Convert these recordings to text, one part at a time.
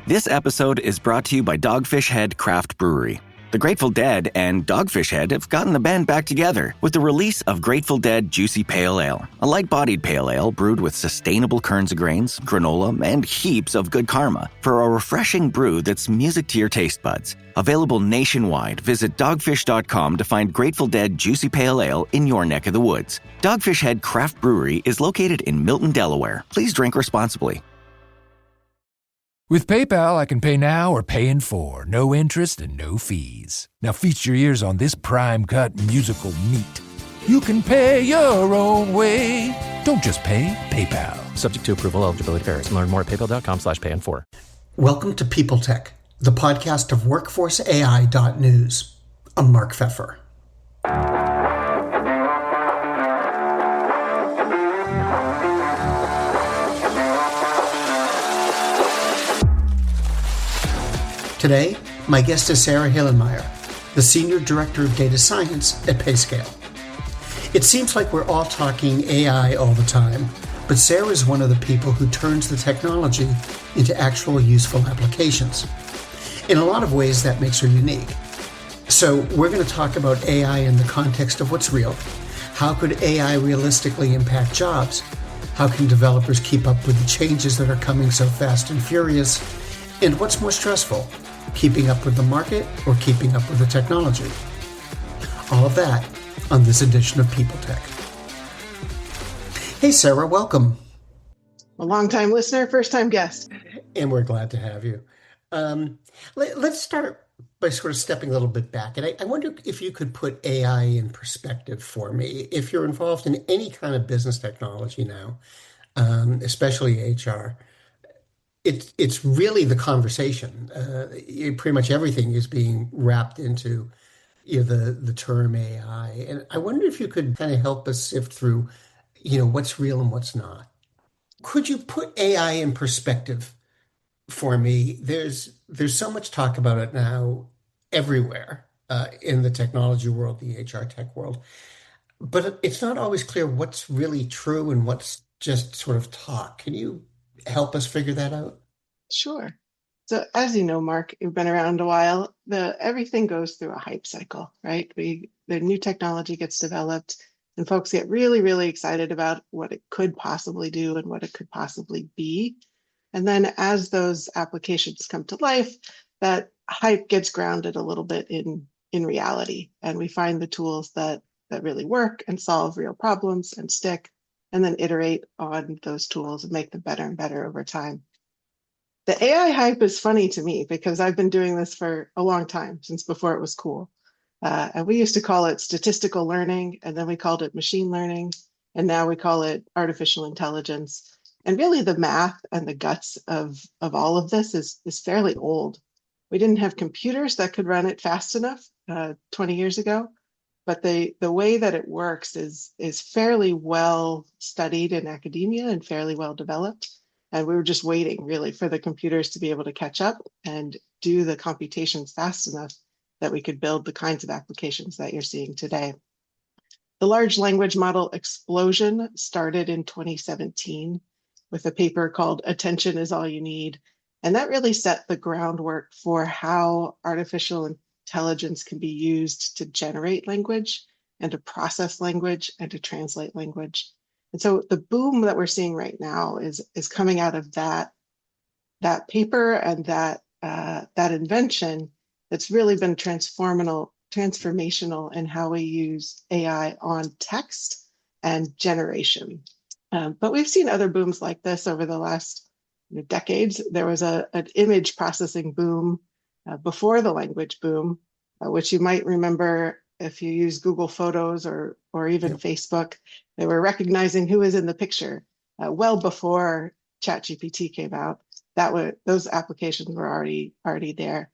This episode is brought to you by Dogfish Head Craft Brewery. The Grateful Dead and Dogfish Head have gotten the band back together with the release of Grateful Dead Juicy Pale Ale, a light-bodied pale ale brewed with sustainable kernels of grains, granola, and heaps of good karma for a refreshing brew that's music to your taste buds. Available nationwide, visit dogfish.com to find Grateful Dead Juicy Pale Ale in your neck of the woods. Dogfish Head Craft Brewery is located in Milton, Delaware. Please drink responsibly. With PayPal, I can pay now or pay in full, no interest and no fees. Now feast your ears on this prime-cut musical meat. You can pay your own way. Don't just pay, PayPal. Subject to approval, eligibility varies. Learn more at paypal.com/pay-in-4. Welcome to PeopleTech, the podcast of WorkforceAI.news. I'm Mark Pfeffer. Today, my guest is Sara Hillenmeyer, the Senior Director of Data Science at Payscale. It seems like we're all talking AI all the time, but Sara is one of the people who turns the technology into actual useful applications. In a lot of ways, that makes her unique. So we're going to talk about AI in the context of what's real. How could AI realistically impact jobs? How can developers keep up with the changes that are coming so fast and furious? And what's more stressful? Keeping up with the market or keeping up with the technology? All of that on this edition of PeopleTech. Hey, Sara, welcome. A long-time listener, first-time guest. And we're glad to have you. Let's start by sort of stepping a little bit back. And I wonder if you could put AI in perspective for me. If you're involved in any kind of business technology now, especially HR, it's really the conversation. Pretty much everything is being wrapped into the term AI. And I wonder if you could kind of help us sift through, what's real and what's not. Could you put AI in perspective for me? There's so much talk about it now everywhere in the technology world, the HR tech world. But it's not always clear what's really true and what's just sort of talk. Can you help us figure that out? Sure. So as you know, Mark, you've been around a while. Everything goes through a hype cycle, right? The new technology gets developed and folks get really, really excited about what it could possibly do and what it could possibly be. And then as those applications come to life, that hype gets grounded a little bit in reality. And we find the tools that really work and solve real problems and stick, and then iterate on those tools and make them better and better over time. The AI hype is funny to me because I've been doing this for a long time, since before it was cool. And we used to call it statistical learning, and then we called it machine learning, and now we call it artificial intelligence. And really the math and the guts of all of this is fairly old. We didn't have computers that could run it fast enough 20 years ago. But the way that it works is fairly well studied in academia and fairly well developed. And we were just waiting really for the computers to be able to catch up and do the computations fast enough that we could build the kinds of applications that you're seeing today. The large language model explosion started in 2017 with a paper called Attention is All You Need. And that really set the groundwork for how artificial intelligence can be used to generate language and to process language and to translate language. And so the boom that we're seeing right now is coming out of that paper and that invention that's really been transformational in how we use AI on text and generation. But we've seen other booms like this over the last decades. There was an image processing boom before the language boom, which you might remember if you use Google Photos or even Facebook. They were recognizing who was in the picture well before ChatGPT came out. Those applications were already there.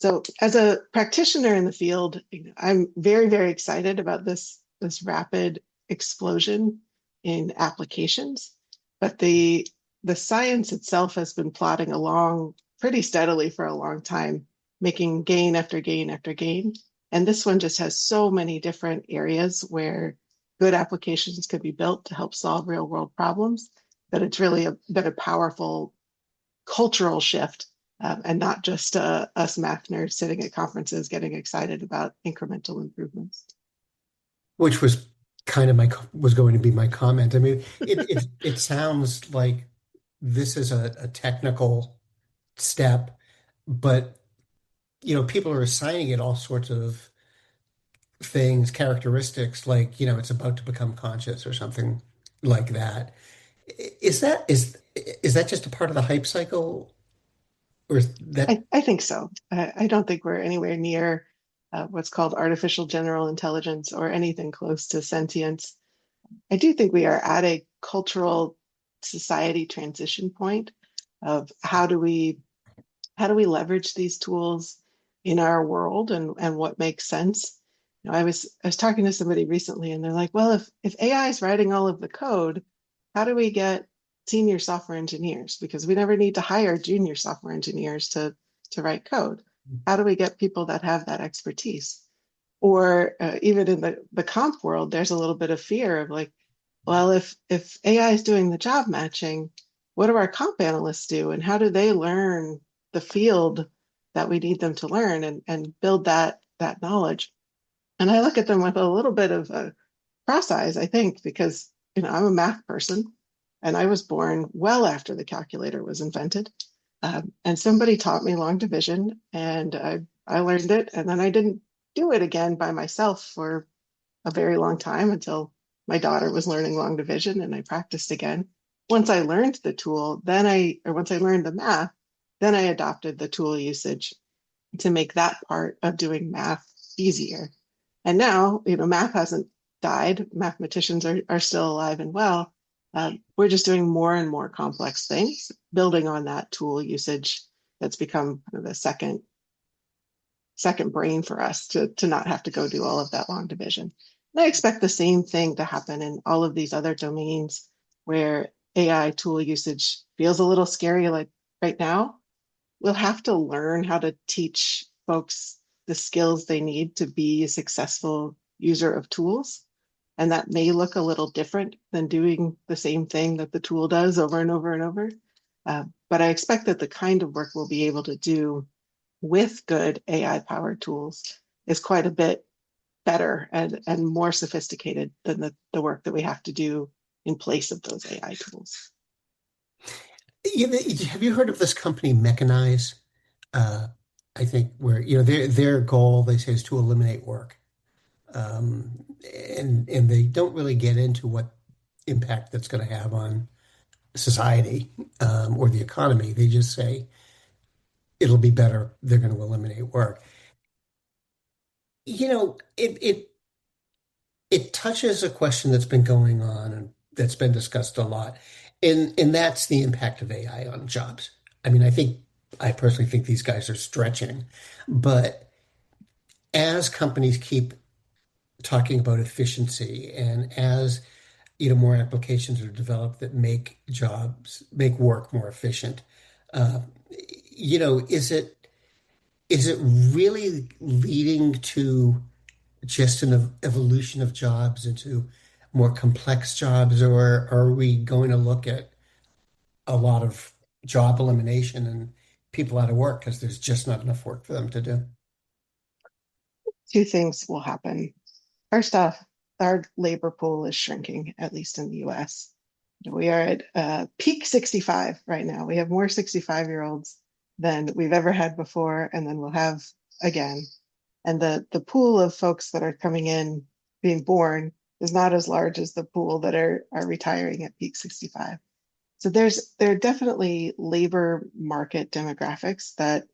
So as a practitioner in the field, I'm very, very excited about this rapid explosion in applications. But the science itself has been plodding along pretty steadily for a long time, making gain after gain after gain. And this one just has so many different areas where good applications could be built to help solve real world problems that it's really been a powerful cultural shift and not just us math nerds sitting at conferences getting excited about incremental improvements. Which was kind of was going to be my comment. I mean, it sounds like this is a technical step, but people are assigning it all sorts of things, characteristics, like it's about to become conscious or something like that. Is that just a part of the hype cycle, or is that? I think so. I don't think we're anywhere near what's called artificial general intelligence or anything close to sentience. I do think we are at a cultural society transition point of how do we leverage these tools in our world, and what makes sense. I was talking to somebody recently, and they're like, well, if AI is writing all of the code, how do we get senior software engineers? Because we never need to hire junior software engineers to write code. How do we get people that have that expertise? Or even in the comp world, there's a little bit of fear of like, well, if AI is doing the job matching, what do our comp analysts do, and how do they learn the field that we need them to learn, and build that knowledge? And I look at them with a little bit of a cross eyes, I think, because I'm a math person, and I was born well after the calculator was invented. And somebody taught me long division, and I learned it, and then I didn't do it again by myself for a very long time until my daughter was learning long division, and I practiced again. Once I learned the tool, once I learned the math, then I adopted the tool usage to make that part of doing math easier. And now, math hasn't died. Mathematicians are still alive and well. We're just doing more and more complex things, building on that tool usage that's become kind of the second brain for us to not have to go do all of that long division. And I expect the same thing to happen in all of these other domains where AI tool usage feels a little scary. Like right now, we'll have to learn how to teach folks the skills they need to be a successful user of tools. And that may look a little different than doing the same thing that the tool does over and over and over. But I expect that the kind of work we'll be able to do with good AI-powered tools is quite a bit better and more sophisticated than the work that we have to do in place of those AI tools. Have you heard of this company, Mechanize? I think where their goal, they say, is to eliminate work, and they don't really get into what impact that's going to have on society, or the economy. They just say it'll be better. They're going to eliminate work. It touches a question that's been going on and that's been discussed a lot, and that's the impact of AI on jobs. I mean, I personally think these guys are stretching, but as companies keep talking about efficiency, and as more applications are developed that make work more efficient, uh, is it really leading to just an evolution of jobs into more complex jobs, or are we going to look at a lot of job elimination and people out of work because there's just not enough work for them to do? Two things will happen. First off, our labor pool is shrinking, at least in the US. We are at peak 65 right now. We have more 65-year-olds than we've ever had before, and then we'll have again. And the pool of folks that are coming in, being born, is not as large as the pool that are retiring at peak 65. So there are definitely labor market demographics that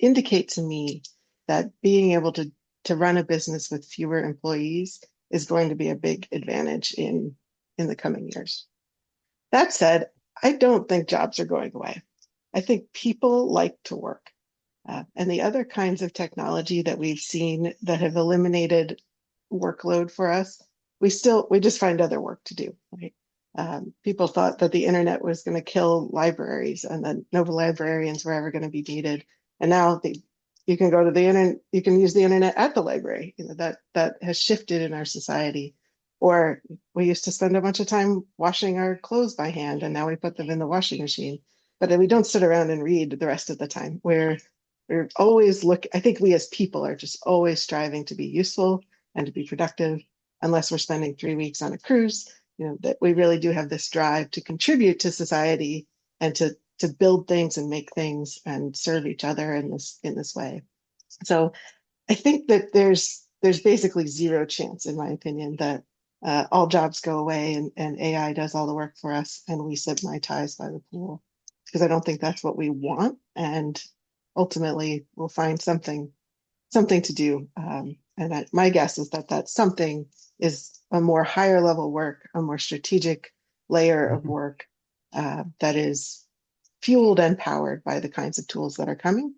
indicate to me that being able to run a business with fewer employees is going to be a big advantage in the coming years. That said, I don't think jobs are going away. I think people like to work. And the other kinds of technology that we've seen that have eliminated workload for us, we just find other work to do, right? People thought that the internet was going to kill libraries and that no librarians were ever going to be needed. And now you can go to the internet, you can use the internet at the library. That has shifted in our society. Or we used to spend a bunch of time washing our clothes by hand, and now we put them in the washing machine. but we don't sit around and read the rest of the time. We're always I think we as people are just always striving to be useful and to be productive, unless we're spending 3 weeks on a cruise, that we really do have this drive to contribute to society and to build things and make things and serve each other in this way. So I think that there's basically zero chance, in my opinion, that all jobs go away and AI does all the work for us and we sip my ties by the pool, because I don't think that's what we want. And ultimately, we'll find something to do. And my guess is that something is a more higher level work, a more strategic layer of work that is fueled and powered by the kinds of tools that are coming.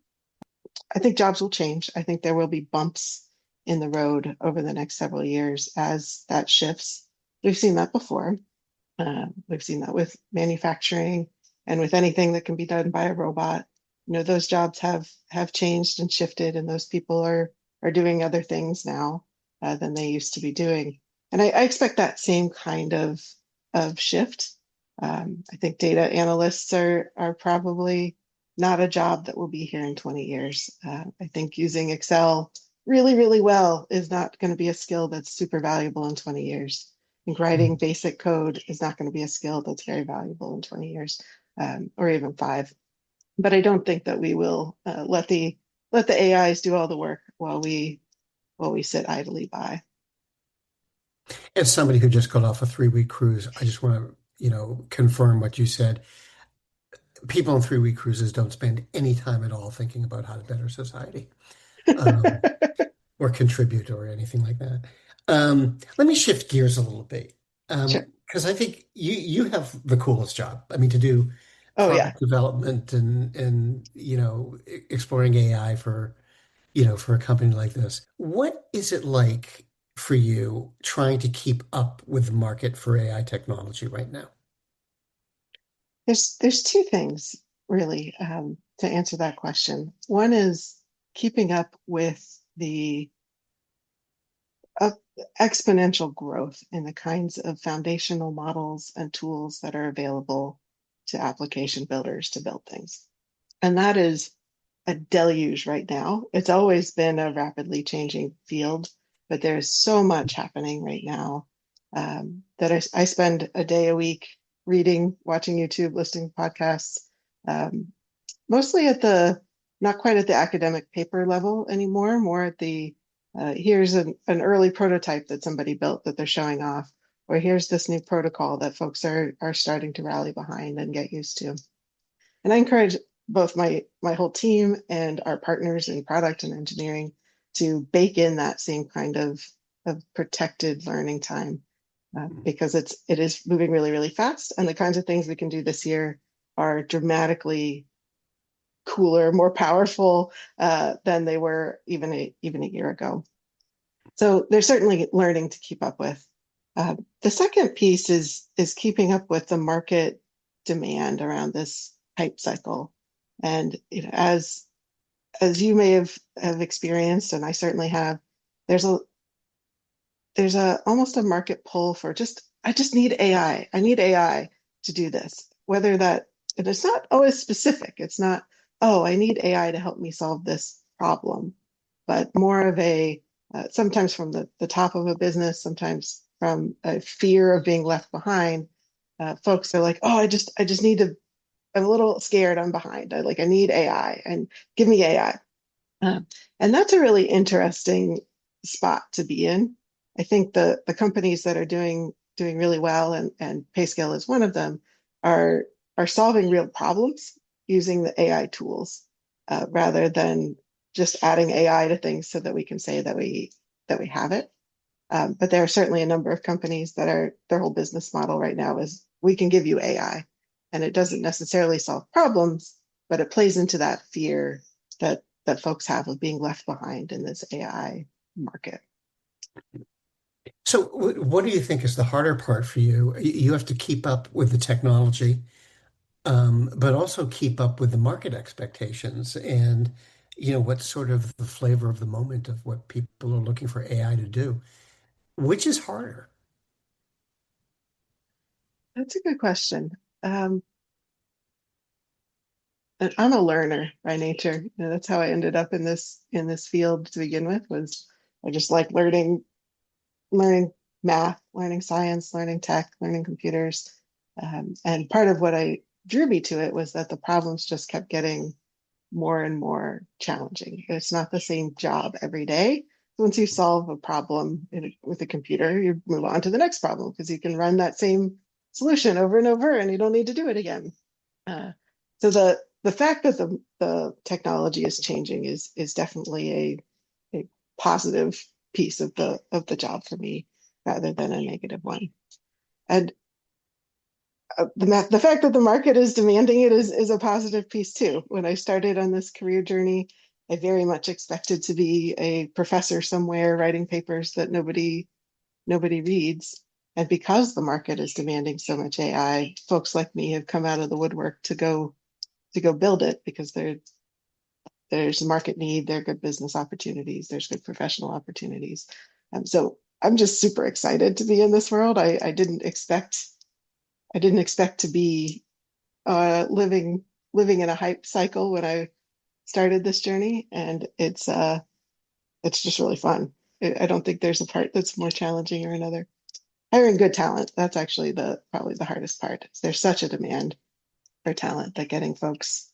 I think jobs will change. I think there will be bumps in the road over the next several years as that shifts. We've seen that before. We've seen that with manufacturing and with anything that can be done by a robot. Those jobs have changed and shifted, and those people are doing other things now than they used to be doing. And I expect that same kind of shift. I think data analysts are probably not a job that will be here in 20 years. I think using Excel really, really well is not going to be a skill that's super valuable in 20 years. I think writing basic code is not going to be a skill that's very valuable in 20 years, or even 5. But I don't think that we will let the AIs do all the work while we sit idly by. As somebody who just got off a 3-week cruise, I just want to, confirm what you said. People on 3-week cruises don't spend any time at all thinking about how to better society, or contribute or anything like that. Let me shift gears a little bit, Sure. because I think you have the coolest job. I mean, to do Oh yeah. product development and exploring AI for a company like this. What is it like for you trying to keep up with the market for AI technology right now? There's two things really to answer that question. One is keeping up with the uh, exponential growth in the kinds of foundational models and tools that are available to application builders to build things. And that is a deluge right now. It's always been a rapidly changing field, but there's so much happening right now that I spend a day a week reading, watching YouTube, listening to podcasts, um, mostly not quite at the academic paper level anymore, more at the here's an early prototype that somebody built that they're showing off, or here's this new protocol that folks are starting to rally behind and get used to. And I encourage both my whole team and our partners in product and engineering to bake in that same kind of protected learning time because it is moving really, really fast. And the kinds of things we can do this year are dramatically cooler, more powerful than they were even a year ago. So there's certainly learning to keep up with. The second piece is keeping up with the market demand around this hype cycle. And as you may have experienced, and I certainly have, there's a almost a market pull for I just need AI. I need AI to do this. Whether that, and it's not always specific. It's not, oh, I need AI to help me solve this problem, but more of a sometimes from the top of a business, sometimes from a fear of being left behind. Folks are like, oh, I just need to. I'm a little scared. I'm behind. I need AI and give me AI. And that's a really interesting spot to be in. I think the companies that are doing really well, and Payscale is one of them, are solving real problems using the AI tools rather than just adding AI to things so that we can say that we have it. But there are certainly a number of companies that their whole business model right now is we can give you AI, and it doesn't necessarily solve problems, but it plays into that fear that folks have of being left behind in this AI market. So, what do you think is the harder part for you? You have to keep up with the technology, but also keep up with the market expectations and, what's sort of the flavor of the moment of what people are looking for AI to do. Which is harder? That's a good question. I'm a learner by nature. That's how I ended up in this field to begin with. Was I just like learning math, learning science, learning tech, learning computers. And part of what I drew me to it was that the problems just kept getting more and more challenging. It's not the same job every day. Once you solve a problem with a computer, you move on to the next problem because you can run that same solution over and over and you don't need to do it again. So the fact that the technology is changing is definitely a positive piece of the job for me rather than a negative one. And the fact that the market is demanding it is a positive piece too. When I started on this career journey, I very much expected to be a professor somewhere writing papers that nobody reads. And because the market is demanding so much AI, folks like me have come out of the woodwork to go build it because there's a market need, there are good business opportunities, there's good professional opportunities. So I'm just super excited to be in this world. I didn't expect to be living in a hype cycle when I started this journey, and it's just really fun. I don't think there's a part that's more challenging or another. Hiring good talent, that's actually probably the hardest part. There's such a demand for talent that getting folks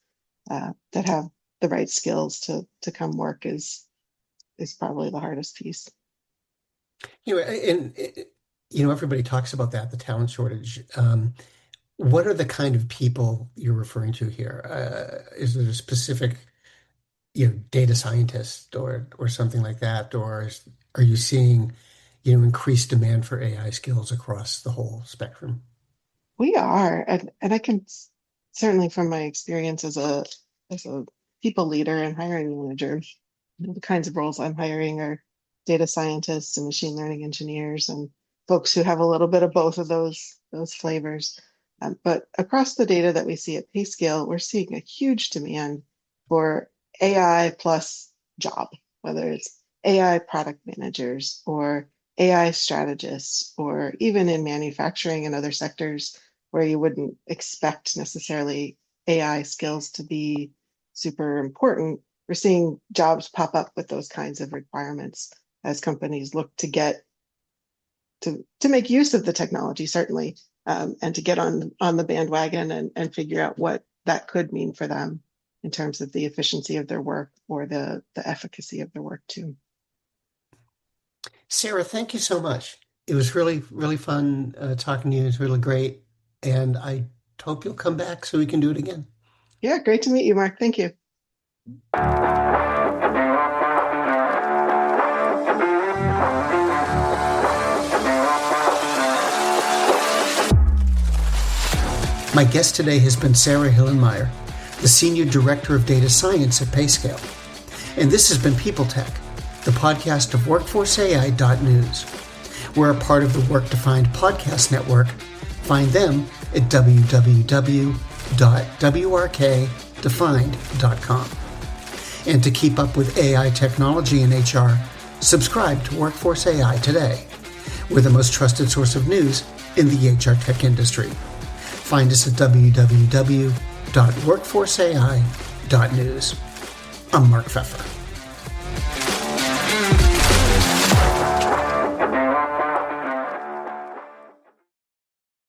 that have the right skills to come work is probably the hardest piece. And everybody talks about that, the talent shortage. What are the kind of people you're referring to here? Is there a specific, data scientist or something like that, or are you seeing, increased demand for AI skills across the whole spectrum? We are, and I can certainly from my experience as a people leader and hiring manager, the kinds of roles I'm hiring are data scientists and machine learning engineers and folks who have a little bit of both of those flavors. But across the data that we see at Payscale, we're seeing a huge demand for AI plus job, whether it's AI product managers or AI strategists, or even in manufacturing and other sectors where you wouldn't expect necessarily AI skills to be super important. We're seeing jobs pop up with those kinds of requirements as companies look to get to make use of the technology, certainly, and to get on the bandwagon and figure out what that could mean for them in terms of the efficiency of their work or the efficacy of their work too. Sara, thank you so much. It was really, really fun talking to you. It was really great. And I hope you'll come back so we can do it again. Yeah, great to meet you, Mark. Thank you. My guest today has been Sara Hillenmeyer, the Senior Director of Data Science at Payscale. And this has been PeopleTech, the podcast of WorkforceAI.news. We're a part of the Work Defined Podcast Network. Find them at www.wrkdefined.com. And to keep up with AI technology in HR, subscribe to Workforce AI today. We're the most trusted source of news in the HR tech industry. Find us at www.workforceai.news. I'm Mark Pfeffer.